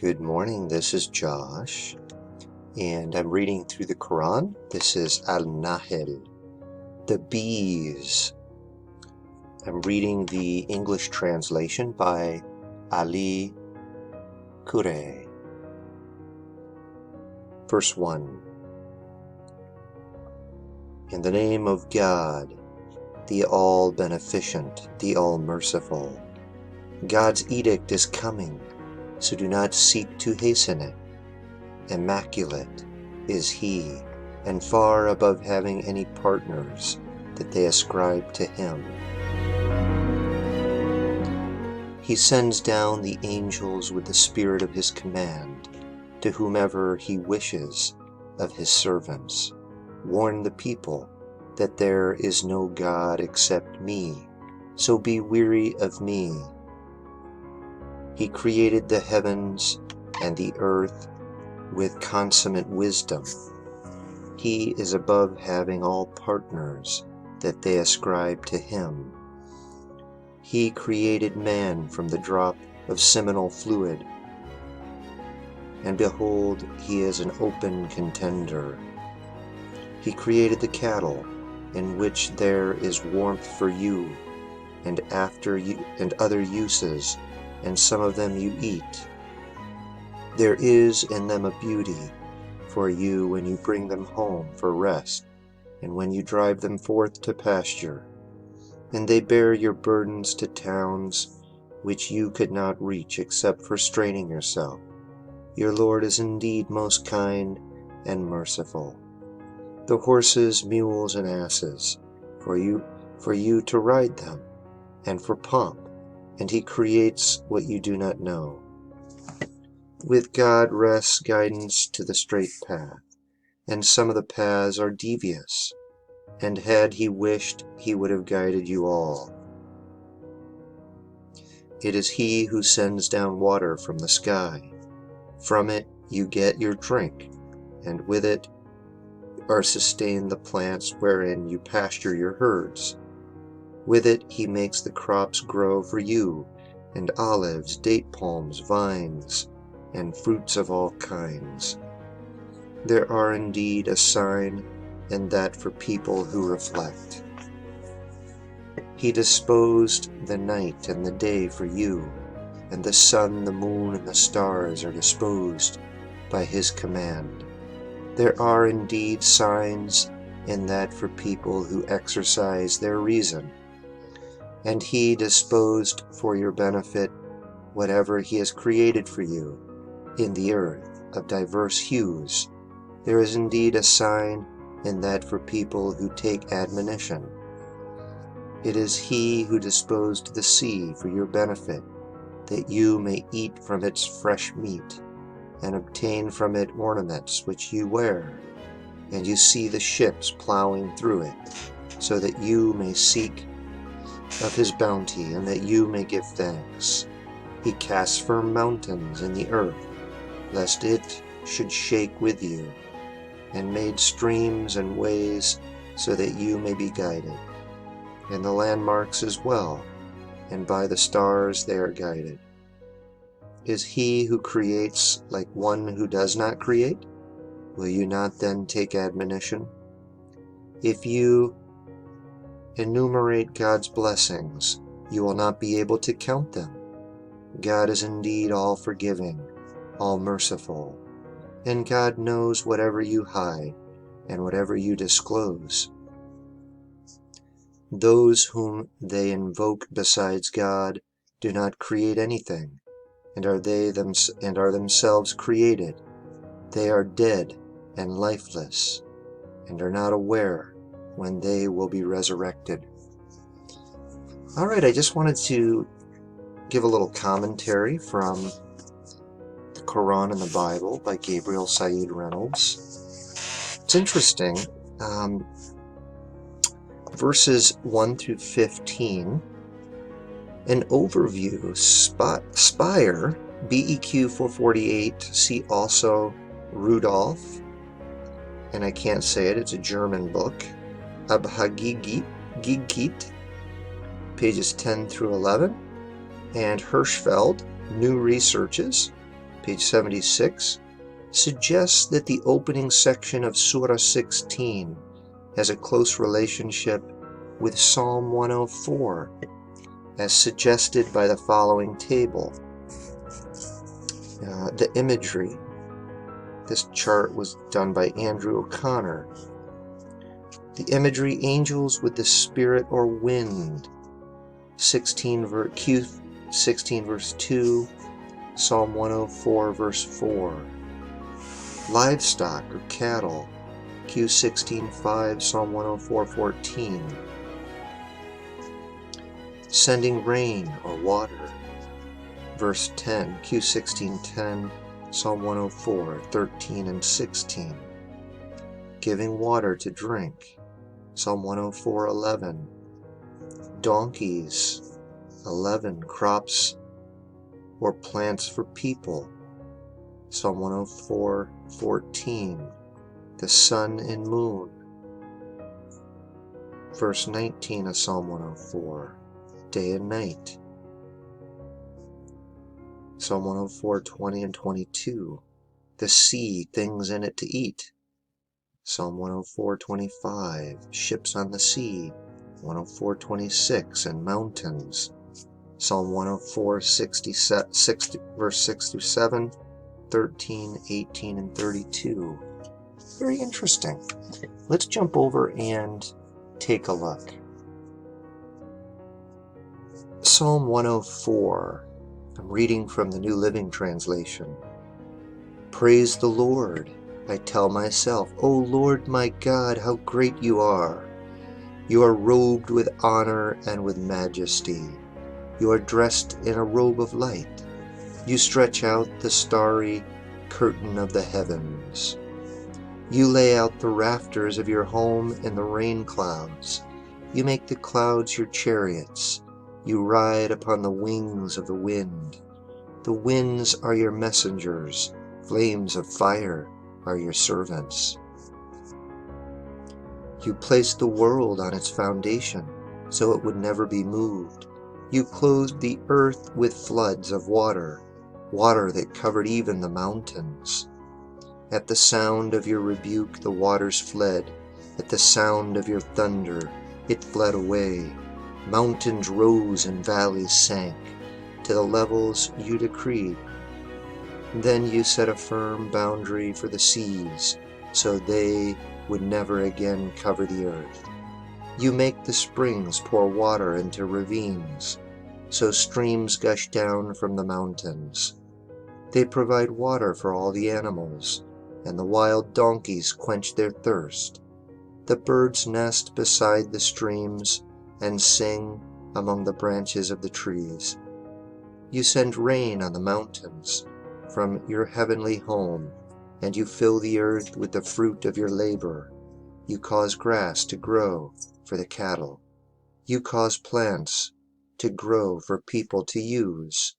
Good morning, this is Josh, and I'm reading through the Quran. This is Al-Nahl, the bees. I'm reading the English translation by Ali Kure. Verse 1. In the name of God, the all-beneficent, the all-merciful. God's edict is coming, so do not seek to hasten it. Immaculate is He, and far above having any partners that they ascribe to Him. He sends down the angels with the spirit of His command to whomever He wishes of His servants. Warn the people that there is no God except me, so be weary of me. He created the heavens and the earth with consummate wisdom. He is above having all partners that they ascribe to Him. He created man from the drop of seminal fluid, and behold, he is an open contender. He created the cattle, in which there is warmth for you, and other uses, and some of them you eat. There is in them a beauty for you when you bring them home for rest, and when you drive them forth to pasture. And they bear your burdens to towns which you could not reach except for straining yourself. Your Lord is indeed most kind and merciful. The horses, mules, and asses, for you to ride them, and for pomp, and He creates what you do not know. With God rests guidance to the straight path, and some of the paths are devious, and had He wished, He would have guided you all. It is He who sends down water from the sky. From it you get your drink, and with it are sustained the plants wherein you pasture your herds. With it He makes the crops grow for you, and olives, date palms, vines, and fruits of all kinds. There are indeed a sign, and that for people who reflect. He disposed the night and the day for you, and the sun, the moon, and the stars are disposed by His command. There are indeed signs in that for people who exercise their reason. And He disposed for your benefit whatever He has created for you in the earth of diverse hues. There is indeed a sign in that for people who take admonition. It is He who disposed the sea for your benefit, that you may eat from its fresh meat, and obtain from it ornaments which you wear, and you see the ships plowing through it, so that you may seek of His bounty, and that you may give thanks. He casts firm mountains in the earth, lest it should shake with you, and made streams and ways, so that you may be guided, and the landmarks as well, and by the stars they are guided. Is He who creates like one who does not create? Will you not then take admonition? If you enumerate God's blessings, you will not be able to count them. God is indeed all forgiving, all merciful, and God knows whatever you hide and whatever you disclose. Those whom they invoke besides God do not create anything, and are themselves created. They are dead and lifeless, and are not aware when they will be resurrected. All right, I just wanted to give a little commentary from the Quran and the Bible by Gabriel Said Reynolds. It's interesting. Verses 1 through 15. An overview. Spire, BEQ 448. See also Rudolph, and I can't say it, it's a German book. Abhagigit, pages 10 through 11. And Hirschfeld, New Researches, page 76, suggests that the opening section of Surah 16 has a close relationship with Psalm 104, as suggested by the following table. The imagery. This chart was done by Andrew O'Connor. The imagery, angels with the spirit or wind. Q 16 verse 2, Psalm 104 verse 4. Livestock or cattle. Q 16:5, Psalm 104:14. Sending rain or water. Verse 10, Q 16:10, Psalm 104:13 and 16. Giving water to drink. Psalm 104:11. Donkeys. 11. Crops or plants for people. Psalm 104:14. The sun and moon. Verse 19 of Psalm 104. Day and night. Psalm 104:20 and 22. The sea, things in it to eat. Psalm 104:25. Ships on the sea. 104:26. And mountains. Psalm 104:60 verse 6 through 7, 13, 18, and 32. Very interesting. Let's jump over and take a look. Psalm 104. I'm reading from the New Living Translation. Praise the Lord. I tell myself, O Lord my God, how great you are. You are robed with honor and with majesty. You are dressed in a robe of light. You stretch out the starry curtain of the heavens. You lay out the rafters of your home in the rain clouds. You make the clouds your chariots. You ride upon the wings of the wind. The winds are your messengers. Flames of fire are your servants. You placed the world on its foundation, so it would never be moved. You clothed the earth with floods of water, water that covered even the mountains. At the sound of your rebuke the waters fled. At the sound of your thunder it fled away. Mountains rose and valleys sank to the levels you decreed. Then you set a firm boundary for the seas, so they would never again cover the earth. You make the springs pour water into ravines, so streams gush down from the mountains. They provide water for all the animals, and the wild donkeys quench their thirst. The birds nest beside the streams and sing among the branches of the trees. You send rain on the mountains from your heavenly home, and you fill the earth with the fruit of your labor. You cause grass to grow for the cattle. You cause plants to grow for people to use.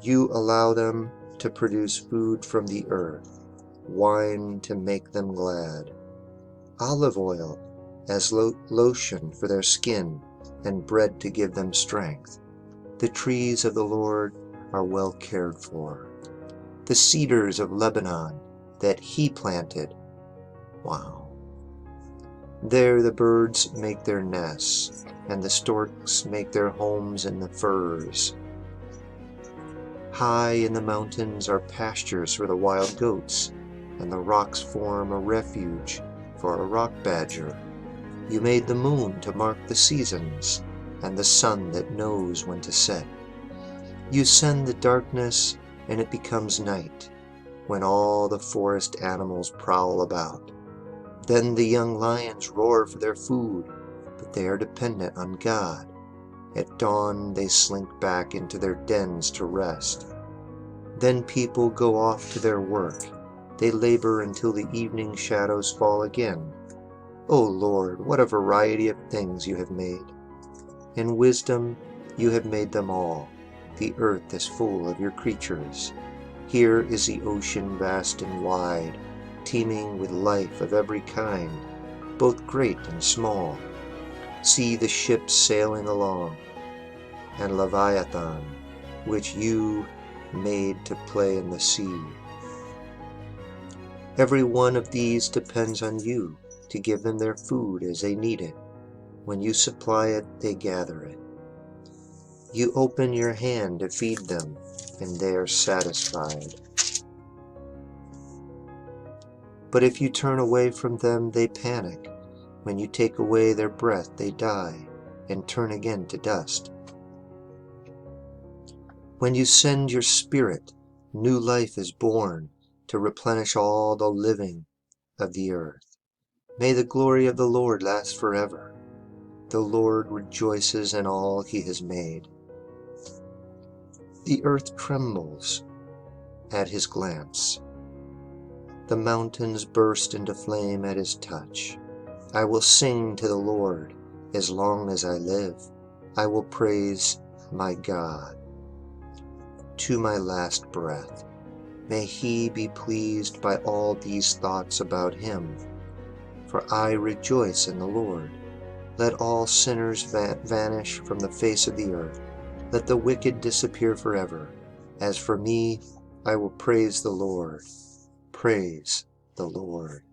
You allow them to produce food from the earth, wine to make them glad, olive oil as lotion for their skin, and bread to give them strength. The trees of the Lord are well cared for. The cedars of Lebanon that he planted. Wow. There the birds make their nests, and the storks make their homes in the firs. High in the mountains are pastures for the wild goats, and the rocks form a refuge for a rock badger. You made the moon to mark the seasons, and the sun that knows when to set. You send the darkness, and it becomes night, when all the forest animals prowl about. Then the young lions roar for their food, but they are dependent on God. At dawn they slink back into their dens to rest. Then people go off to their work. They labor until the evening shadows fall again. O Lord, what a variety of things you have made. In wisdom you have made them all. The earth is full of your creatures. Here is the ocean vast and wide, teeming with life of every kind, both great and small. See the ships sailing along, and Leviathan, which you made to play in the sea. Every one of these depends on you to give them their food as they need it. When you supply it, they gather it. You open your hand to feed them, and they are satisfied. But if you turn away from them, they panic. When you take away their breath, they die and turn again to dust. When you send your Spirit, new life is born to replenish all the living of the earth. May the glory of the Lord last forever. The Lord rejoices in all he has made. The earth trembles at his glance. The mountains burst into flame at his touch. I will sing to the Lord as long as I live. I will praise my God to my last breath. May he be pleased by all these thoughts about him. For I rejoice in the Lord. Let all sinners vanish from the face of the earth. Let the wicked disappear forever. As for me, I will praise the Lord. Praise the Lord.